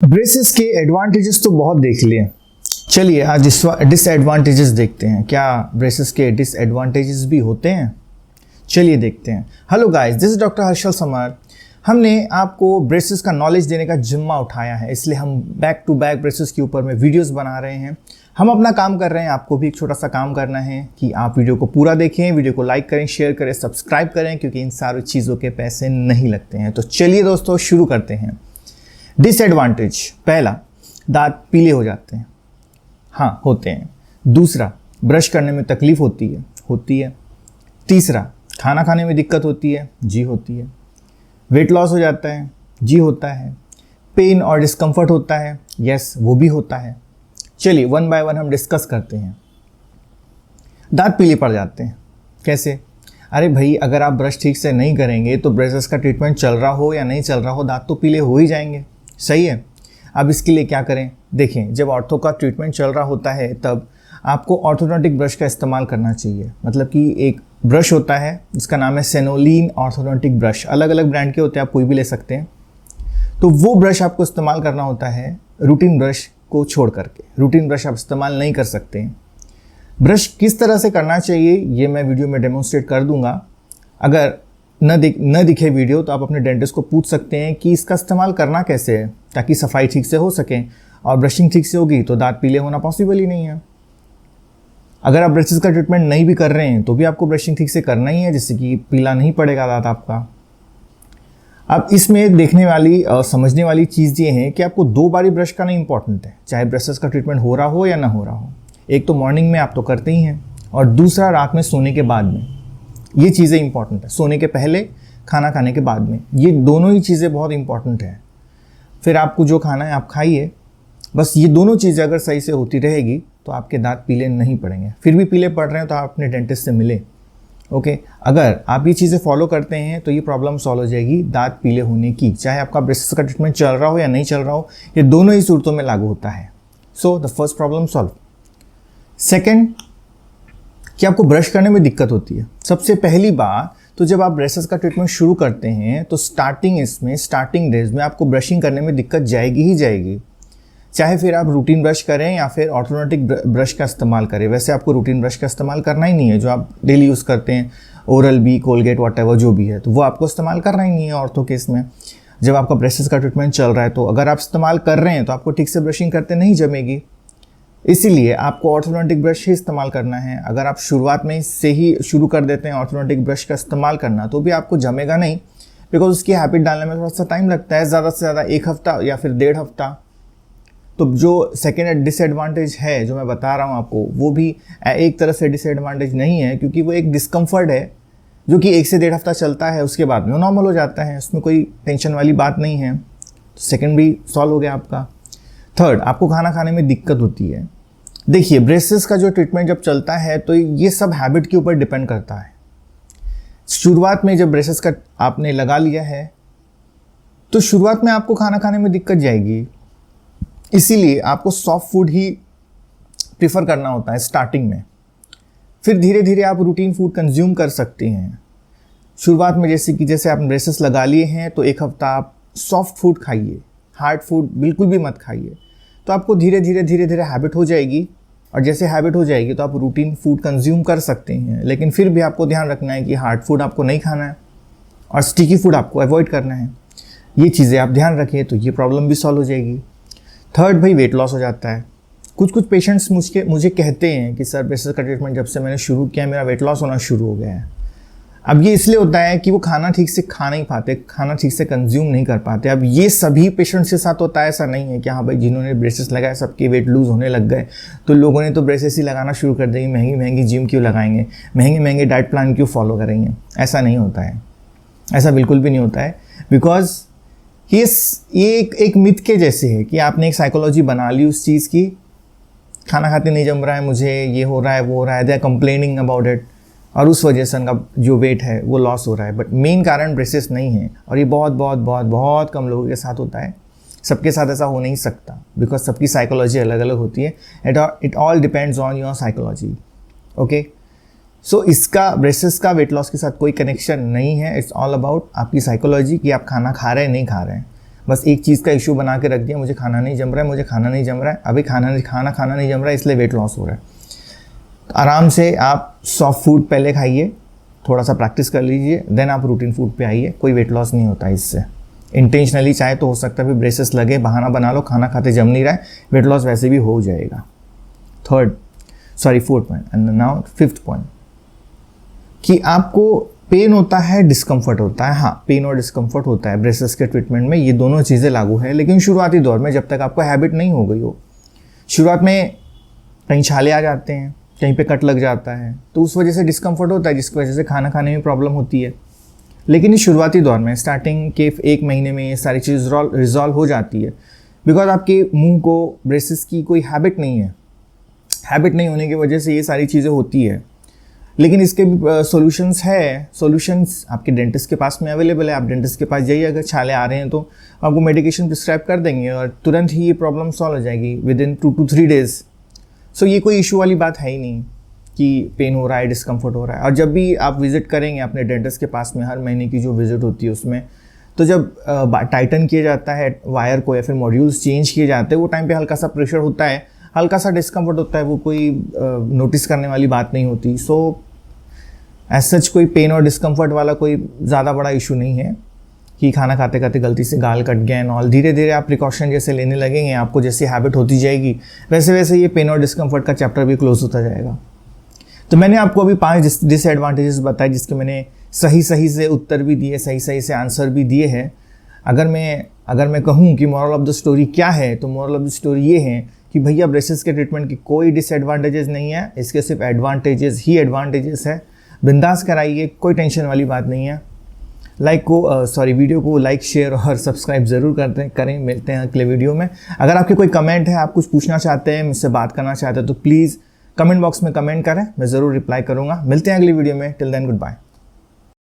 Braces के advantages तो बहुत देख लिए, चलिए आज डिसएडवांटेजेस देखते हैं। क्या ब्रेसेस के डिसएडवांटेजेस भी होते हैं? चलिए देखते हैं। Hello guys, this is doctor Harshal summer. हमने आपको ब्रेसेस का नॉलेज देने का जिम्मा उठाया है, इसलिए हम बैक टू बैक ब्रेसेस के ऊपर में वीडियोस बना रहे हैं। हम अपना काम कर रहे हैं, आपको भी एक छोटा सा काम करना है कि आप वीडियो को पूरा देखें, वीडियो को लाइक करें, शेयर करें, सब्सक्राइब करें, क्योंकि इन सारी चीज़ों के पैसे नहीं लगते हैं। तो चलिए दोस्तों शुरू करते हैं। डिसएडवांटेज पहला, दांत पीले हो जाते हैं। हाँ, होते हैं। दूसरा, ब्रश करने में तकलीफ होती है। तीसरा, खाना खाने में दिक्कत होती है। जी होती है। वेट लॉस हो जाता है। जी होता है। पेन और डिस्कम्फर्ट होता है। यस, वो भी होता है। चलिए वन बाय वन हम डिस्कस करते हैं। दांत पीले पड़ जाते हैं कैसे? अरे भाई, अगर आप ब्रश ठीक से नहीं करेंगे तो ब्रेसेस का ट्रीटमेंट चल रहा हो या नहीं चल रहा हो, दांत तो पीले हो ही जाएंगे। सही है। अब इसके लिए क्या करें? देखें, जब ऑर्थो का ट्रीटमेंट चल रहा होता है तब आपको ऑर्थोडोंटिक ब्रश का इस्तेमाल करना चाहिए। मतलब कि एक ब्रश होता है जिसका नाम है सेनोलिन ऑर्थोडोंटिक ब्रश। अलग अलग ब्रांड के होते हैं, आप कोई भी ले सकते हैं। तो वो ब्रश आपको इस्तेमाल करना होता है रूटीन ब्रश को छोड़ करके। रूटीन ब्रश आप इस्तेमाल नहीं कर सकते हैं। ब्रश किस तरह से करना चाहिए ये मैं वीडियो में डेमोन्स्ट्रेट कर दूंगा। अगर न दिखे वीडियो तो आप अपने डेंटिस्ट को पूछ सकते हैं कि इसका इस्तेमाल करना कैसे है, ताकि सफाई ठीक से हो सके। और ब्रशिंग ठीक से होगी तो दांत पीले होना पॉसिबल ही नहीं है। अगर आप ब्रशेस का ट्रीटमेंट नहीं भी कर रहे हैं तो भी आपको ब्रशिंग ठीक से करना ही है, जिससे कि पीला नहीं पड़ेगा दांत आपका। अब इसमें देखने वाली और समझने वाली चीज़ ये है कि आपको 2 बारी ब्रश करना इंपॉर्टेंट है, चाहे ब्रशेस का ट्रीटमेंट हो रहा हो या ना हो रहा हो। एक तो मॉर्निंग में आप तो करते ही हैं, और दूसरा रात में सोने के बाद में। ये चीज़ें इंपॉर्टेंट है। सोने के पहले, खाना खाने के बाद में, ये दोनों ही चीज़ें बहुत इंपॉर्टेंट है। फिर आपको जो खाना है आप खाइए। बस ये दोनों चीज़ें अगर सही से होती रहेगी तो आपके दांत पीले नहीं पड़ेंगे। फिर भी पीले पड़ रहे हैं तो आप अपने डेंटिस्ट से मिले। ओके, अगर आप ये चीज़ें फॉलो करते हैं तो ये प्रॉब्लम सॉल्व हो जाएगी दांत पीले होने की। चाहे आपका ब्रेसेस का ट्रीटमेंट चल रहा हो या नहीं चल रहा हो, ये दोनों ही सूरतों में लागू होता है। So the first problem solve. Second, कि आपको ब्रश करने में दिक्कत होती है। सबसे पहली बात तो जब आप ब्रेसेस का ट्रीटमेंट शुरू करते हैं तो स्टार्टिंग डेज में आपको ब्रशिंग करने में दिक्कत जाएगी ही जाएगी। चाहे फिर आप रूटीन ब्रश करें या फिर ऑर्थोडोंटिक ब्रश का इस्तेमाल करें। वैसे आपको रूटीन ब्रश का इस्तेमाल करना ही नहीं है, जो आप डेली यूज़ करते हैं, ओरल बी, कोलगेट, व्हाटएवर जो भी है, तो वो आपको इस्तेमाल करना ही नहीं है ऑर्थो केस में। जब आपका ब्रेसेस का ट्रीटमेंट चल रहा है तो अगर आप इस्तेमाल कर रहे हैं तो आपको ठीक से ब्रशिंग करते नहीं जमेगी। इसीलिए आपको ऑर्थोडोंटिक ब्रश ही इस्तेमाल करना है। अगर आप शुरुआत में से ही शुरू कर देते हैं ऑर्थोडोंटिक ब्रश का इस्तेमाल करना, तो भी आपको जमेगा नहीं, बिकॉज उसकी हैबिट डालने में थोड़ा सा टाइम लगता है, ज़्यादा से ज़्यादा 1 हफ्ता या फिर 1.5 हफ्ता। तो जो सेकेंड डिसएडवांटेज है जो मैं बता रहा हूँ आपको, वो भी एक तरह से डिसएडवांटेज नहीं है, क्योंकि वो एक डिस्कम्फर्ट है जो कि 1 से 1.5 हफ्ता चलता है, उसके बाद में वो नॉर्मल हो जाता है। उसमें कोई टेंशन वाली बात नहीं है। तो सेकेंड भी सॉल्व हो गया आपका। थर्ड, आपको खाना खाने में दिक्कत होती है। देखिए, ब्रेसेस का जो ट्रीटमेंट जब चलता है तो ये सब हैबिट के ऊपर डिपेंड करता है। शुरुआत में जब ब्रेसेस का आपने लगा लिया है तो शुरुआत में आपको खाना खाने में दिक्कत जाएगी, इसीलिए आपको सॉफ्ट फूड ही प्रीफर करना होता है स्टार्टिंग में। फिर धीरे धीरे आप रूटीन फूड कंज्यूम कर सकते हैं। शुरुआत में जैसे आप ब्रेसेस लगा लिए हैं तो 1 हफ्ता आप सॉफ्ट फूड खाइए, हार्ड फूड बिल्कुल भी मत खाइए। तो आपको धीरे धीरे हैबिट हो जाएगी, और जैसे हैबिट हो जाएगी तो आप रूटीन फूड कंज्यूम कर सकते हैं। लेकिन फिर भी आपको ध्यान रखना है कि हार्ड फूड आपको नहीं खाना है और स्टिकी फूड आपको अवॉइड करना है। ये चीज़ें आप ध्यान रखें तो ये प्रॉब्लम भी सॉल्व हो जाएगी। थर्ड भाई, वेट लॉस हो जाता है। कुछ पेशेंट्स मुझे कहते हैं कि सर, ब्रेसेस का ट्रीटमेंट जब से मैंने शुरू किया मेरा वेट लॉस होना शुरू हो गया है। अब ये इसलिए होता है कि वो खाना ठीक से खा नहीं पाते, खाना ठीक से कंज्यूम नहीं कर पाते। अब ये सभी पेशेंट्स के साथ होता है, ऐसा नहीं है कि हाँ भाई जिन्होंने ब्रेसेस लगाए सबके वेट लूज़ होने लग गए तो लोगों ने तो ब्रेसेस ही लगाना शुरू कर देंगे। महंगी जिम क्यों लगाएंगे, महंगे डाइट प्लान क्यों फॉलो करेंगे? ऐसा नहीं होता है, ऐसा बिल्कुल भी नहीं होता है। बिकॉज ये एक मिथ के जैसे है कि आपने एक साइकोलॉजी बना ली उस चीज़ की, खाना खाते नहीं जम रहा है मुझे, ये हो रहा है वो हो रहा है, they are complaining about it, और उस वजह से उनका जो वेट है वो लॉस हो रहा है। बट मेन कारण ब्रेसेस नहीं है, और ये बहुत बहुत बहुत बहुत कम लोगों के साथ होता है। सबके साथ ऐसा हो नहीं सकता, बिकॉज सबकी साइकोलॉजी अलग अलग होती है। It all depends on your psychology. Okay, so इसका ब्रेसेस का वेट लॉस के साथ कोई कनेक्शन नहीं है। इट्स ऑल अबाउट आपकी साइकोलॉजी कि आप खाना खा रहे हैं नहीं खा रहे हैं। बस एक चीज़ का इशू बना के रख दिया, मुझे खाना नहीं जम रहा है, मुझे खाना नहीं जम रहा है, अभी खाना नहीं जम रहा है इसलिए वेट लॉस हो रहा है। तो आराम से आप सॉफ्ट फूड पहले खाइए, थोड़ा सा प्रैक्टिस कर लीजिए, देन आप रूटीन फूड पे आइए। कोई वेट लॉस नहीं होता इससे। इंटेंशनली चाहे तो हो सकता है फिर ब्रेसेस लगे, बहाना बना लो, खाना खाते जम नहीं रहा है, वेट लॉस वैसे भी हो जाएगा। Fourth point and now fifth point, कि आपको पेन होता है, डिस्कम्फर्ट होता है। हाँ, पेन और डिस्कम्फर्ट होता है ब्रेसेस के ट्रीटमेंट में, ये दोनों चीज़ें लागू है, लेकिन शुरुआती दौर में जब तक आपको हैबिट नहीं हो गई हो। शुरुआत में कहीं छाले आ जाते हैं, कहीं पे कट लग जाता है, तो उस वजह से डिस्कम्फर्ट होता है, जिसकी वजह से खाना खाने में प्रॉब्लम होती है। लेकिन इस शुरुआती दौर में स्टार्टिंग के 1 महीने में ये सारी चीज़ रिजॉल्व हो जाती है, बिकॉज आपके मुंह को ब्रेसेस की कोई हैबिट नहीं है। हैबिट नहीं होने की वजह से ये सारी चीज़ें होती है। लेकिन इसके भी सॉल्यूशंस है। सॉल्यूशंस आपके डेंटिस्ट के पास में अवेलेबल है। आप डेंटिस्ट के पास जाइए, अगर छाले आ रहे हैं तो आपको मेडिकेशन प्रिस्क्राइब कर देंगे और तुरंत ही ये प्रॉब्लम सॉल्व हो जाएगी विद इन 2 to 3 days। सो ये कोई इशू वाली बात है ही नहीं कि पेन हो रहा है, डिस्कम्फर्ट हो रहा है। और जब भी आप विजिट करेंगे अपने डेंटिस्ट के पास में, हर महीने की जो विजिट होती है उसमें, तो जब टाइटन किया जाता है वायर को या फिर मॉड्यूल्स चेंज किए जाते हैं, वो टाइम पे हल्का सा प्रेशर होता है, हल्का सा डिस्कम्फर्ट होता है, वो कोई नोटिस करने वाली बात नहीं होती। सो एज सच कोई पेन और डिस्कम्फर्ट वाला कोई ज़्यादा बड़ा इशू नहीं है कि खाना खाते खाते गलती से गाल कट गया एंड ऑल। धीरे धीरे आप प्रिकॉशन जैसे लेने लगेंगे, आपको जैसी हैबिट होती जाएगी, वैसे वैसे ये पेन और डिस्कम्फर्ट का चैप्टर भी क्लोज होता जाएगा। तो मैंने आपको अभी 5 डिसएडवांटेजेस बताए, जिसके मैंने सही से उत्तर भी दिए, सही से आंसर भी दिए हैं। अगर मैं कहूँ कि मॉरल ऑफ द स्टोरी क्या है, तो मॉरल ऑफ द स्टोरी ये है कि भैया ब्रेसेस के ट्रीटमेंट की कोई डिसएडवांटेजेस नहीं है, इसके सिर्फ एडवांटेजेस ही एडवांटेजेस है। बिंदास कराइए, कोई टेंशन वाली बात नहीं है। वीडियो को लाइक, शेयर और सब्सक्राइब ज़रूर करें। मिलते हैं अगले वीडियो में। अगर आपके कोई कमेंट है, आप कुछ पूछना चाहते हैं, मुझसे बात करना चाहते हैं, तो प्लीज़ कमेंट बॉक्स में कमेंट करें, मैं ज़रूर रिप्लाई करूँगा। मिलते हैं अगली वीडियो में। Till then, good bye.